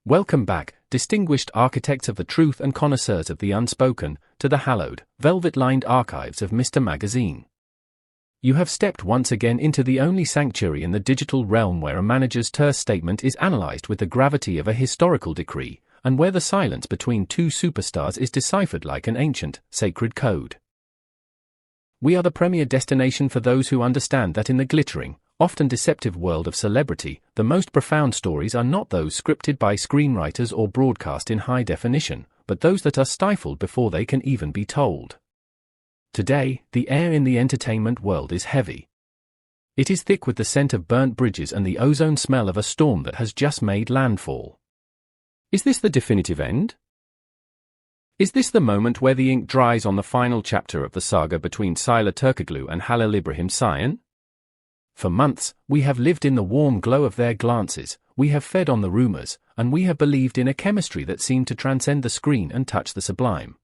Welcome back, distinguished architects of the truth and connoisseurs of the unspoken, to the hallowed, velvet-lined archives of Mr. Magazine. You have stepped once again into the only sanctuary in the digital realm where a manager's terse statement is analyzed with the gravity of a historical decree, and where the silence between two superstars is deciphered like an ancient, sacred code. We are the premier destination for those who understand that in the glittering, often deceptive world of celebrity, the most profound stories are not those scripted by screenwriters or broadcast in high definition, but those that are stifled before they can even be told. Today, the air in the entertainment world is heavy. It is thick with the scent of burnt bridges and the ozone smell of a storm that has just made landfall. Is this the definitive end? Is this the moment where the ink dries on the final chapter of the saga between Sıla Türkoğlu and Halil İbrahim Ceyhan? For months, we have lived in the warm glow of their glances, we have fed on the rumors, and we have believed in a chemistry that seemed to transcend the screen and touch the sublime.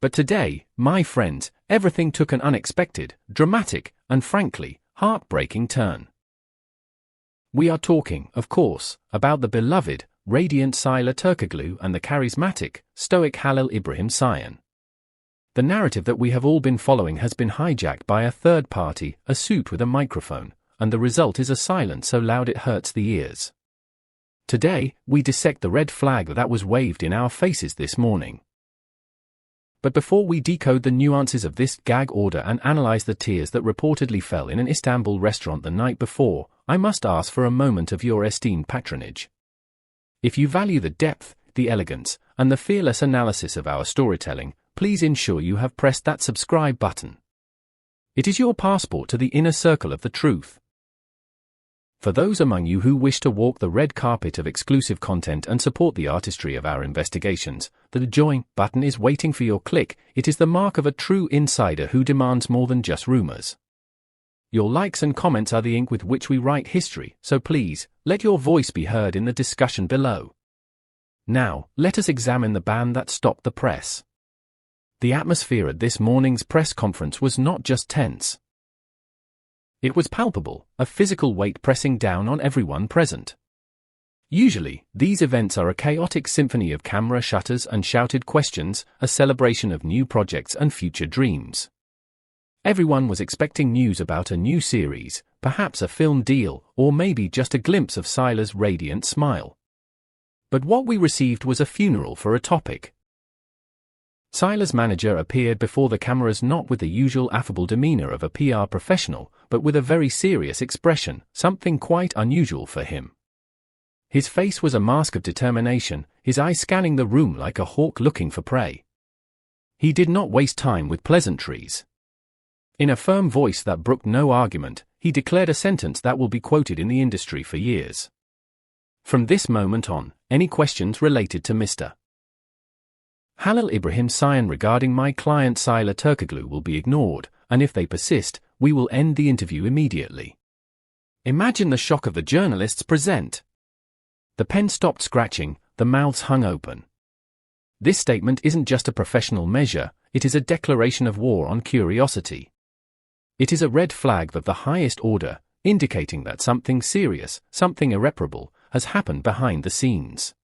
But today, my friends, everything took an unexpected, dramatic, and frankly, heartbreaking turn. We are talking, of course, about the beloved, radiant Sıla Türkoğlu and the charismatic, stoic Halil İbrahim Ceyhan. The narrative that we have all been following has been hijacked by a third party, a suit with a microphone, and the result is a silence so loud it hurts the ears. Today, we dissect the red flag that was waved in our faces this morning. But before we decode the nuances of this gag order and analyze the tears that reportedly fell in an Istanbul restaurant the night before, I must ask for a moment of your esteemed patronage. If you value the depth, the elegance, and the fearless analysis of our storytelling, please ensure you have pressed that subscribe button. It is your passport to the inner circle of the truth. For those among you who wish to walk the red carpet of exclusive content and support the artistry of our investigations, the join button is waiting for your click. It is the mark of a true insider who demands more than just rumors. Your likes and comments are the ink with which we write history, so please, let your voice be heard in the discussion below. Now, let us examine the band that stopped the press. The atmosphere at this morning's press conference was not just tense. It was palpable, a physical weight pressing down on everyone present. Usually, these events are a chaotic symphony of camera shutters and shouted questions, a celebration of new projects and future dreams. Everyone was expecting news about a new series, perhaps a film deal, or maybe just a glimpse of Sıla's radiant smile. But what we received was a funeral for a topic. Sıla's manager appeared before the cameras not with the usual affable demeanor of a PR professional, but with a very serious expression, something quite unusual for him. His face was a mask of determination, his eyes scanning the room like a hawk looking for prey. He did not waste time with pleasantries. In a firm voice that brooked no argument, he declared a sentence that will be quoted in the industry for years. From this moment on, any questions related to Mr. Halil İbrahim Ceyhan regarding my client Sıla Türkoğlu will be ignored, and if they persist, we will end the interview immediately. Imagine the shock of the journalists present. The pen stopped scratching, the mouths hung open. This statement isn't just a professional measure, it is a declaration of war on curiosity. It is a red flag of the highest order, indicating that something serious, something irreparable, has happened behind the scenes.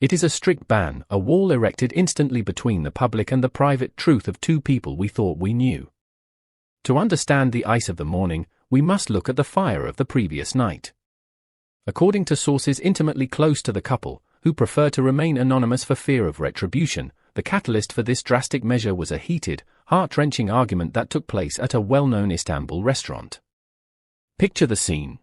It is a strict ban, a wall erected instantly between the public and the private truth of two people we thought we knew. To understand the ice of the morning, we must look at the fire of the previous night. According to sources intimately close to the couple, who prefer to remain anonymous for fear of retribution, the catalyst for this drastic measure was a heated, heart-wrenching argument that took place at a well-known Istanbul restaurant. Picture the scene.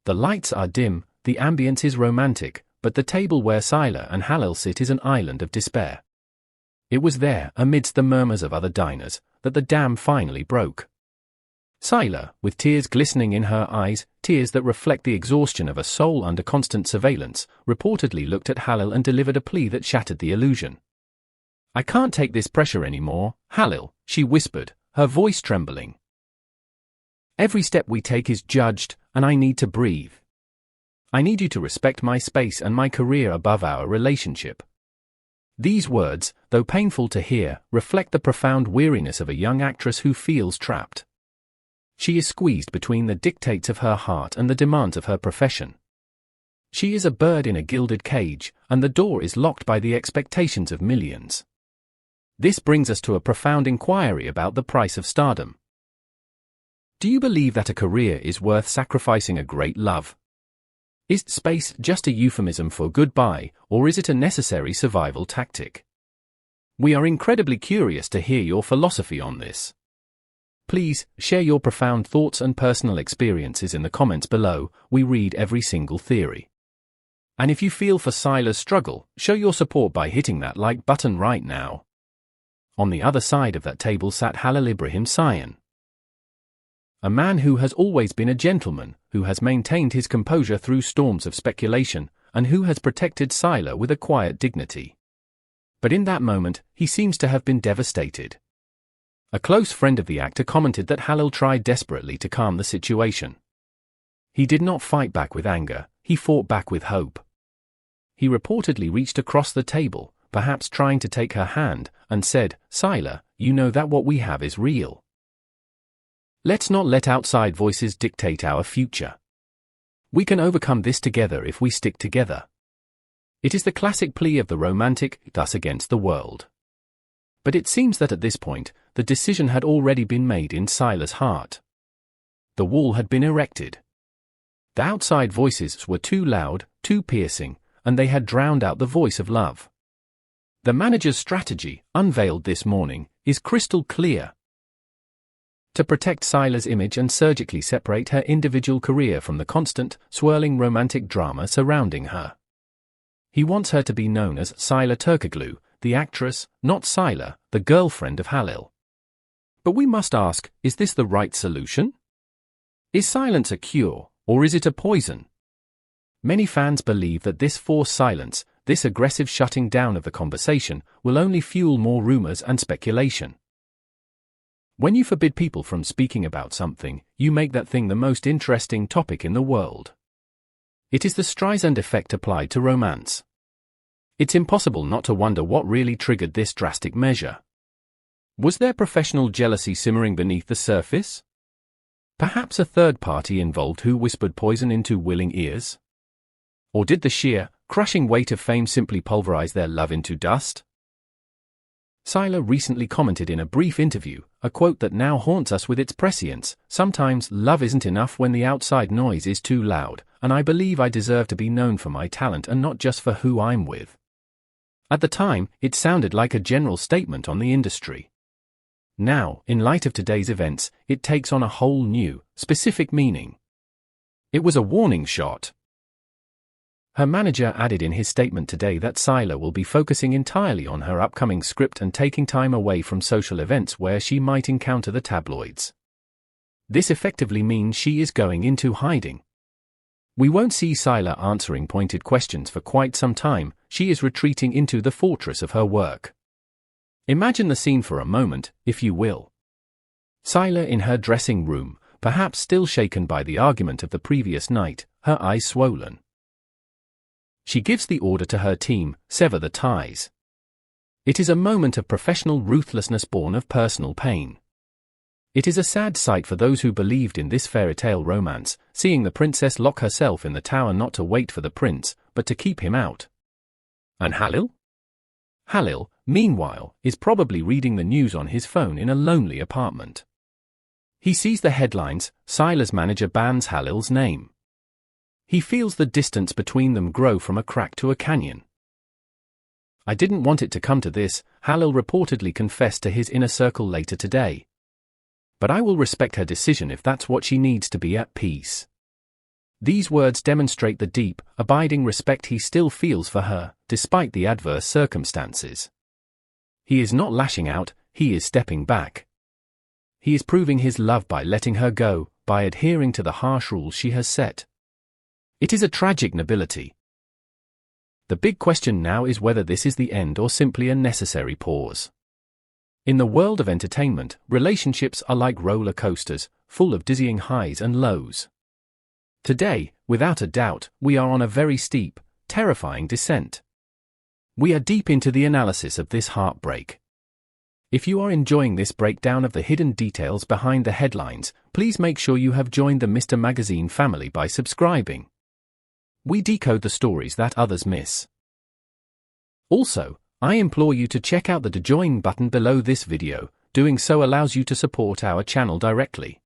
The lights are dim, the ambience is romantic, but the table where Sıla and Halil sit is an island of despair. It was there, amidst the murmurs of other diners, that the dam finally broke. Sıla, with tears glistening in her eyes, tears that reflect the exhaustion of a soul under constant surveillance, reportedly looked at Halil and delivered a plea that shattered the illusion. "I can't take this pressure anymore, Halil," she whispered, her voice trembling. "Every step we take is judged, and I need to breathe. I need you to respect my space and my career above our relationship." These words, though painful to hear, reflect the profound weariness of a young actress who feels trapped. She is squeezed between the dictates of her heart and the demands of her profession. She is a bird in a gilded cage, and the door is locked by the expectations of millions. This brings us to a profound inquiry about the price of stardom. Do you believe that a career is worth sacrificing a great love? Is space just a euphemism for goodbye, or is it a necessary survival tactic? We are incredibly curious to hear your philosophy on this. Please, share your profound thoughts and personal experiences in the comments below. We read every single theory. And if you feel for Sıla's struggle, show your support by hitting that like button right now. On the other side of that table sat Halil İbrahim Ceyhan. A man who has always been a gentleman, who has maintained his composure through storms of speculation, and who has protected Sıla with a quiet dignity. But in that moment, he seems to have been devastated. A close friend of the actor commented that Halil tried desperately to calm the situation. He did not fight back with anger, he fought back with hope. He reportedly reached across the table, perhaps trying to take her hand, and said, "Sıla, you know that what we have is real. Let's not let outside voices dictate our future. We can overcome this together if we stick together." It is the classic plea of the romantic, thus against the world. But it seems that at this point, the decision had already been made in Sıla's heart. The wall had been erected. The outside voices were too loud, too piercing, and they had drowned out the voice of love. The manager's strategy, unveiled this morning, is crystal clear. To protect Sıla's image and surgically separate her individual career from the constant, swirling romantic drama surrounding her. He wants her to be known as Sıla Türkoğlu, the actress, not Sıla, the girlfriend of Halil. But we must ask, is this the right solution? Is silence a cure, or is it a poison? Many fans believe that this forced silence, this aggressive shutting down of the conversation, will only fuel more rumors and speculation. When you forbid people from speaking about something, you make that thing the most interesting topic in the world. It is the Streisand effect applied to romance. It's impossible not to wonder what really triggered this drastic measure. Was there professional jealousy simmering beneath the surface? Perhaps a third party involved who whispered poison into willing ears? Or did the sheer, crushing weight of fame simply pulverize their love into dust? Sıla recently commented in a brief interview, a quote that now haunts us with its prescience: "Sometimes love isn't enough when the outside noise is too loud, and I believe I deserve to be known for my talent and not just for who I'm with." At the time, it sounded like a general statement on the industry. Now, in light of today's events, it takes on a whole new, specific meaning. It was a warning shot. Her manager added in his statement today that Sıla will be focusing entirely on her upcoming script and taking time away from social events where she might encounter the tabloids. This effectively means she is going into hiding. We won't see Sıla answering pointed questions for quite some time. She is retreating into the fortress of her work. Imagine the scene for a moment, if you will. Sıla in her dressing room, perhaps still shaken by the argument of the previous night, her eyes swollen. She gives the order to her team: sever the ties. It is a moment of professional ruthlessness born of personal pain. It is a sad sight for those who believed in this fairy tale romance, seeing the princess lock herself in the tower not to wait for the prince, but to keep him out. And Halil? Halil, meanwhile, is probably reading the news on his phone in a lonely apartment. He sees the headlines: Sıla's manager bans Halil's name. He feels the distance between them grow from a crack to a canyon. "I didn't want it to come to this," Halil reportedly confessed to his inner circle later today. "But I will respect her decision if that's what she needs to be at peace." These words demonstrate the deep, abiding respect he still feels for her, despite the adverse circumstances. He is not lashing out, he is stepping back. He is proving his love by letting her go, by adhering to the harsh rules she has set. It is a tragic nobility. The big question now is whether this is the end or simply a necessary pause. In the world of entertainment, relationships are like roller coasters, full of dizzying highs and lows. Today, without a doubt, we are on a very steep, terrifying descent. We are deep into the analysis of this heartbreak. If you are enjoying this breakdown of the hidden details behind the headlines, please make sure you have joined the Mr. Magazine family by subscribing. We decode the stories that others miss. Also, I implore you to check out the join button below this video. Doing so allows you to support our channel directly.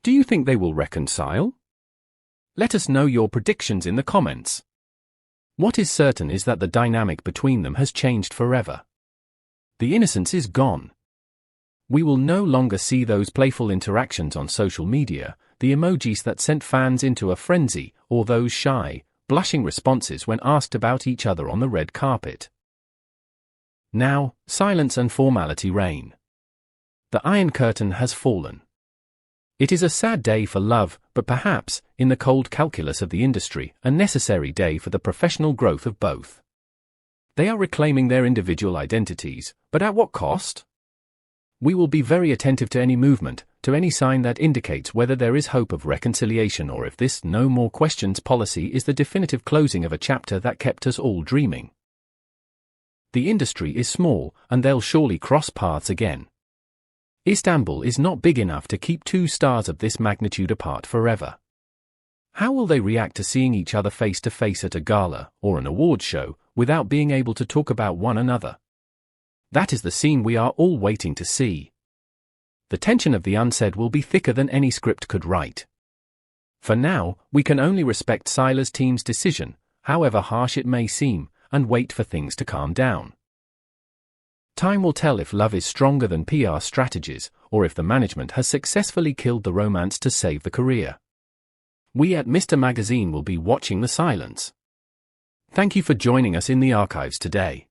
Do you think they will reconcile? Let us know your predictions in the comments. What is certain is that the dynamic between them has changed forever. The innocence is gone. We will no longer see those playful interactions on social media, the emojis that sent fans into a frenzy, or those shy, blushing responses when asked about each other on the red carpet. Now, silence and formality reign. The Iron Curtain has fallen. It is a sad day for love, but perhaps, in the cold calculus of the industry, a necessary day for the professional growth of both. They are reclaiming their individual identities, but at what cost? We will be very attentive to any movement, to any sign that indicates whether there is hope of reconciliation or if this no more questions policy is the definitive closing of a chapter that kept us all dreaming. The industry is small, and they'll surely cross paths again. Istanbul is not big enough to keep two stars of this magnitude apart forever. How will they react to seeing each other face to face at a gala or an awards show without being able to talk about one another? That is the scene we are all waiting to see. The tension of the unsaid will be thicker than any script could write. For now, we can only respect Sıla's team's decision, however harsh it may seem, and wait for things to calm down. Time will tell if love is stronger than PR strategies, or if the management has successfully killed the romance to save the career. We at Mr. Magazine will be watching the silence. Thank you for joining us in the archives today.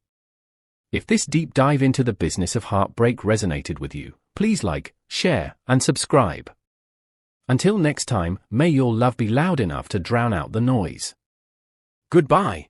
If this deep dive into the business of heartbreak resonated with you, please like, share, and subscribe. Until next time, may your love be loud enough to drown out the noise. Goodbye.